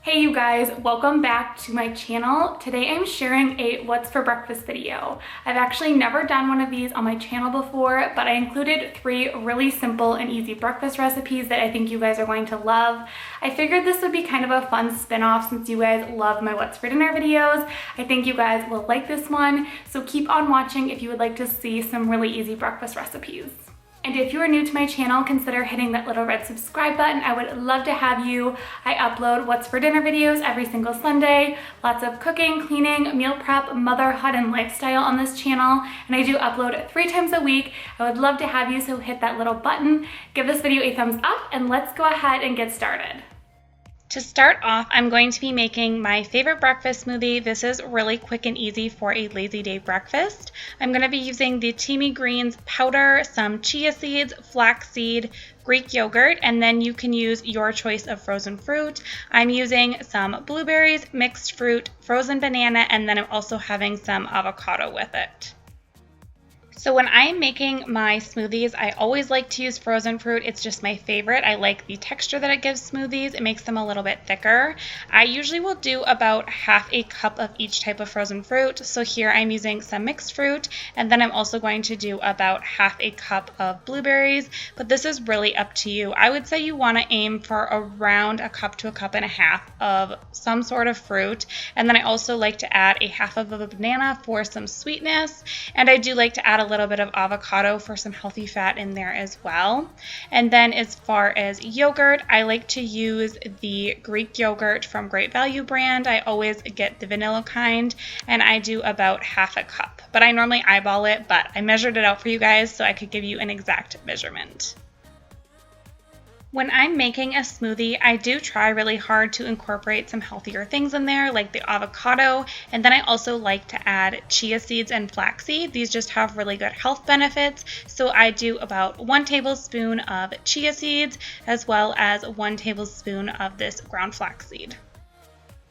Hey you guys, welcome back to my channel. Today I'm sharing a what's for breakfast video. I've actually never done one of these on my channel before, but I included 3 really simple and easy breakfast recipes that I think you guys are going to love. I figured this would be kind of a fun spin-off since you guys love my what's for dinner videos. I think you guys will like this one, so keep on watching if you would like to see some really easy breakfast recipes. And if you are new to my channel, consider hitting that little red subscribe button. I would love to have you. I upload what's for dinner videos every single Sunday. Lots of cooking, cleaning, meal prep, motherhood, and lifestyle on this channel. And I do upload 3 times a week. I would love to have you, so hit that little button. Give this video a thumbs up, and let's go ahead and get started. To start off, I'm going to be making my favorite breakfast smoothie. This is really quick and easy for a lazy day breakfast. I'm going to be using the Teami greens powder, some chia seeds, flaxseed, Greek yogurt, and then you can use your choice of frozen fruit. I'm using some blueberries, mixed fruit, frozen banana, and then I'm also having some avocado with it. So when I'm making my smoothies, I always like to use frozen fruit. It's just my favorite. I like the texture that it gives smoothies. It makes them a little bit thicker. I usually will do about half a cup of each type of frozen fruit. So here I'm using some mixed fruit, and then I'm also going to do about half a cup of blueberries, but this is really up to you. I would say you want to aim for around a cup to a cup and a half of some sort of fruit. And then I also like to add a half of a banana for some sweetness, and I do like to add a little bit of avocado for some healthy fat in there as well. And then as far as yogurt, I like to use the Greek yogurt from Great Value brand. I always get the vanilla kind, and I do about half a cup. But I normally eyeball it, but I measured it out for you guys so I could give you an exact measurement. When I'm making a smoothie, I do try really hard to incorporate some healthier things in there, like the avocado, and then I also like to add chia seeds and flaxseed. These just have really good health benefits, so I do about 1 tablespoon of chia seeds as well as 1 tablespoon of this ground flaxseed.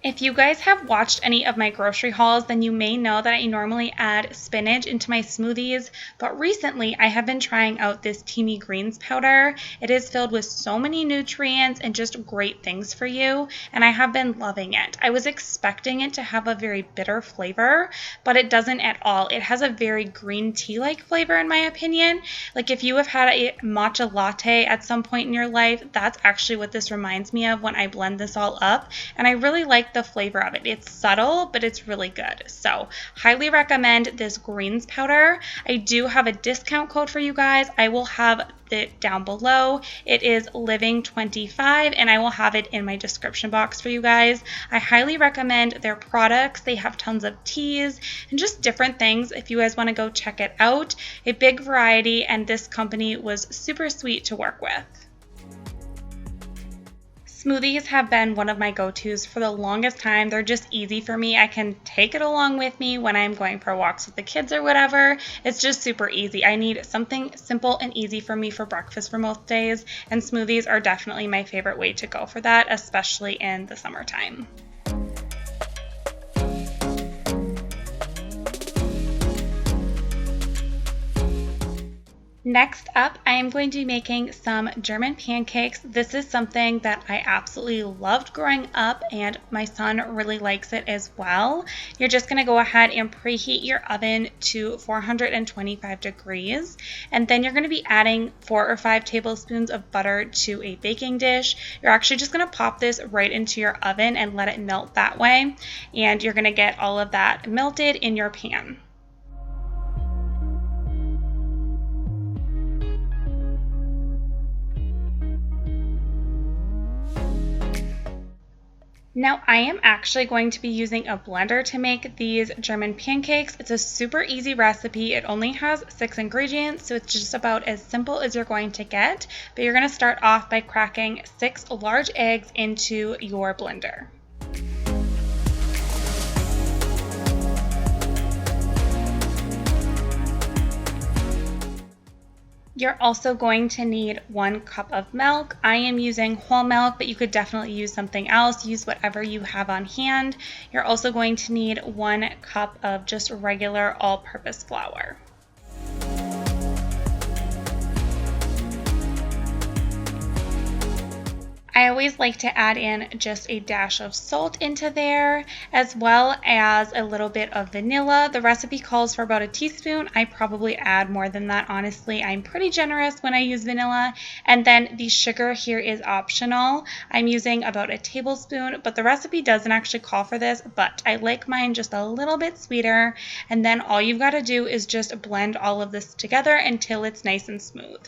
If you guys have watched any of my grocery hauls, then you may know that I normally add spinach into my smoothies, but recently I have been trying out this Teami greens powder. It is filled with so many nutrients and just great things for you, and I have been loving it. I was expecting it to have a very bitter flavor, but it doesn't at all. It has a very green tea-like flavor in my opinion. Like if you have had a matcha latte at some point in your life, that's actually what this reminds me of when I blend this all up, and I really like the flavor of it. It's subtle, but it's really good. So highly recommend this greens powder. I do have a discount code for you guys. I will have it down below. It is living25, and I will have it in my description box for you guys. I highly recommend their products. They have tons of teas and just different things if you guys want to go check it out. A big variety, and this company was super sweet to work with. Smoothies have been one of my go-tos for the longest time. They're just easy for me. I can take it along with me when I'm going for walks with the kids or whatever. It's just super easy. I need something simple and easy for me for breakfast for most days, and smoothies are definitely my favorite way to go for that, especially in the summertime. Next up, I am going to be making some German pancakes. This is something that I absolutely loved growing up, and my son really likes it as well. You're just going to go ahead and preheat your oven to 425 degrees, and then you're going to be adding 4 or 5 tablespoons of butter to a baking dish. You're actually just going to pop this right into your oven and let it melt that way, and you're going to get all of that melted in your pan. Now I am actually going to be using a blender to make these German pancakes. It's a super easy recipe. It only has 6 ingredients, so it's just about as simple as you're going to get. But you're going to start off by cracking 6 large eggs into your blender. You're also going to need 1 cup of milk. I am using whole milk, but you could definitely use something else. Use whatever you have on hand. You're also going to need 1 cup of just regular all-purpose flour. I always like to add in just a dash of salt into there, as well as a little bit of vanilla. The recipe calls for about a teaspoon. I probably add more than that, honestly. I'm pretty generous when I use vanilla. And then the sugar here is optional. I'm using about a tablespoon, but the recipe doesn't actually call for this, but I like mine just a little bit sweeter. And then all you've got to do is just blend all of this together until it's nice and smooth.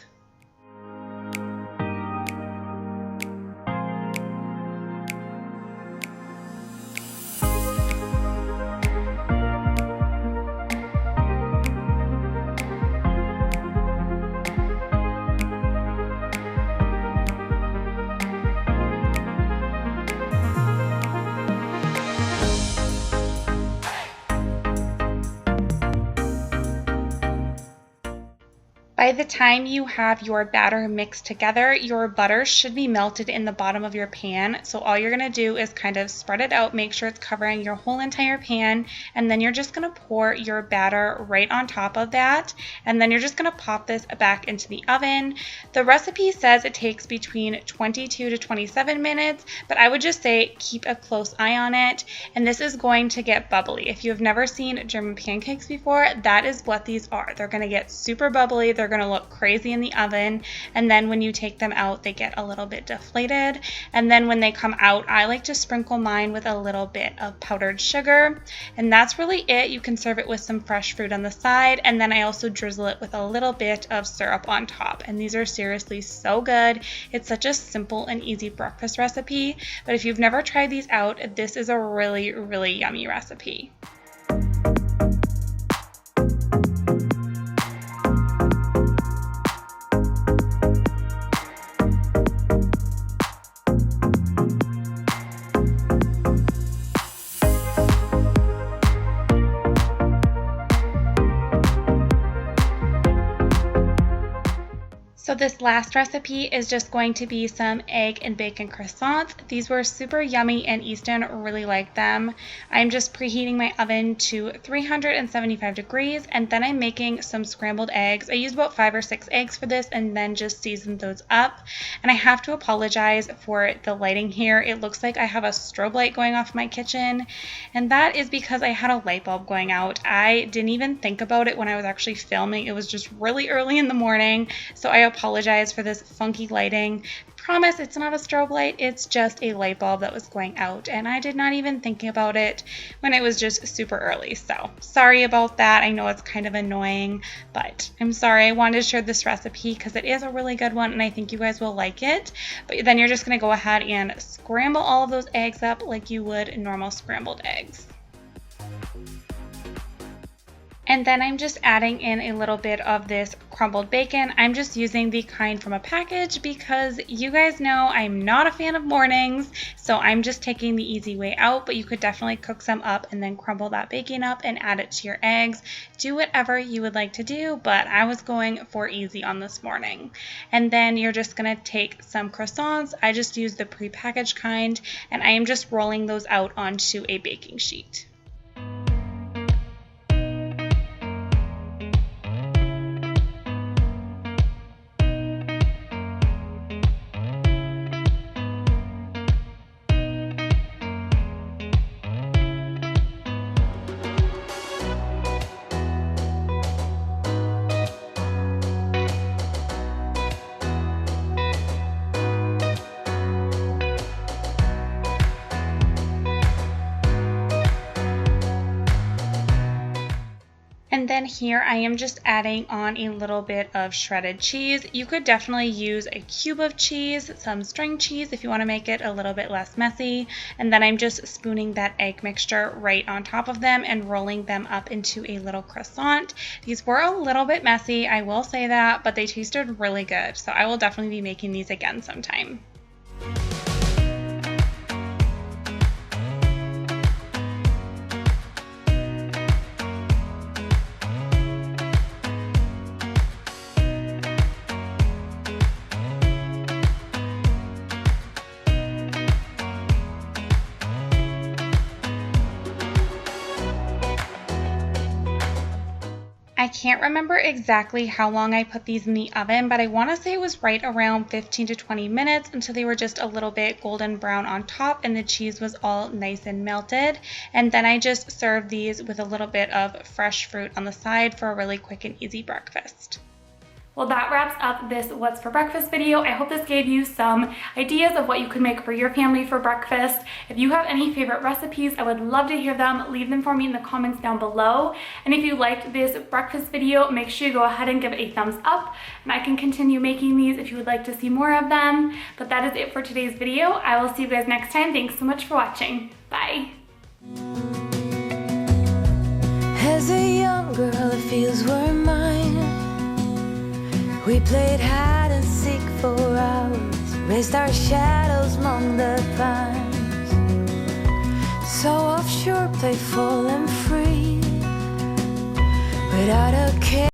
By the time you have your batter mixed together, your butter should be melted in the bottom of your pan. So all you're going to do is kind of spread it out, make sure it's covering your whole entire pan, and then you're just going to pour your batter right on top of that, and then you're just going to pop this back into the oven. The recipe says it takes between 22 to 27 minutes, but I would just say keep a close eye on it, and this is going to get bubbly. If you have never seen German pancakes before, that is what these are. They're going to get super bubbly. They're going to look crazy in the oven, and then when you take them out, they get a little bit deflated. And then when they come out, I like to sprinkle mine with a little bit of powdered sugar, and that's really it. You can serve it with some fresh fruit on the side, and then I also drizzle it with a little bit of syrup on top. And these are seriously so good. It's such a simple and easy breakfast recipe, but if you've never tried these out, this is a really, really yummy recipe. So this last recipe is just going to be some egg and bacon croissants. These were super yummy and Easton really liked them. I'm just preheating my oven to 375 degrees, and then I'm making some scrambled eggs. I used about 5 or 6 eggs for this and then just seasoned those up. And I have to apologize for the lighting here. It looks like I have a strobe light going off in my kitchen, and that is because I had a light bulb going out. I didn't even think about it when I was actually filming. It was just really early in the morning, so I apologize for this funky lighting. I promise it's not a strobe light, it's just a light bulb that was going out, and I did not even think about it when it was just super early. So sorry about that. I know it's kind of annoying, but I'm sorry. I wanted to share this recipe because it is a really good one and I think you guys will like it. But then you're just going to go ahead and scramble all of those eggs up like you would normal scrambled eggs. And then I'm just adding in a little bit of this crumbled bacon. I'm just using the kind from a package because you guys know I'm not a fan of mornings, so I'm just taking the easy way out, but you could definitely cook some up and then crumble that bacon up and add it to your eggs. Do whatever you would like to do, but I was going for easy on this morning. And then you're just going to take some croissants. I just use the prepackaged kind, and I am just rolling those out onto a baking sheet. And then here I am just adding on a little bit of shredded cheese. You could definitely use a cube of cheese, some string cheese if you want to make it a little bit less messy. And then I'm just spooning that egg mixture right on top of them and rolling them up into a little croissant. These were a little bit messy, I will say that, but they tasted really good. So I will definitely be making these again sometime. I can't remember exactly how long I put these in the oven, but I want to say it was right around 15 to 20 minutes until they were just a little bit golden brown on top and the cheese was all nice and melted. And then I just served these with a little bit of fresh fruit on the side for a really quick and easy breakfast. Well, that wraps up this What's for Breakfast video. I hope this gave you some ideas of what you could make for your family for breakfast. If you have any favorite recipes, I would love to hear them. Leave them for me in the comments down below. And if you liked this breakfast video, make sure you go ahead and give it a thumbs up. And I can continue making these if you would like to see more of them. But that is it for today's video. I will see you guys next time. Thanks so much for watching. Bye. As a young girl, it feels we're mine. We played hide and seek for hours, raised our shadows among the pines. So offshore, playful and free, without a care.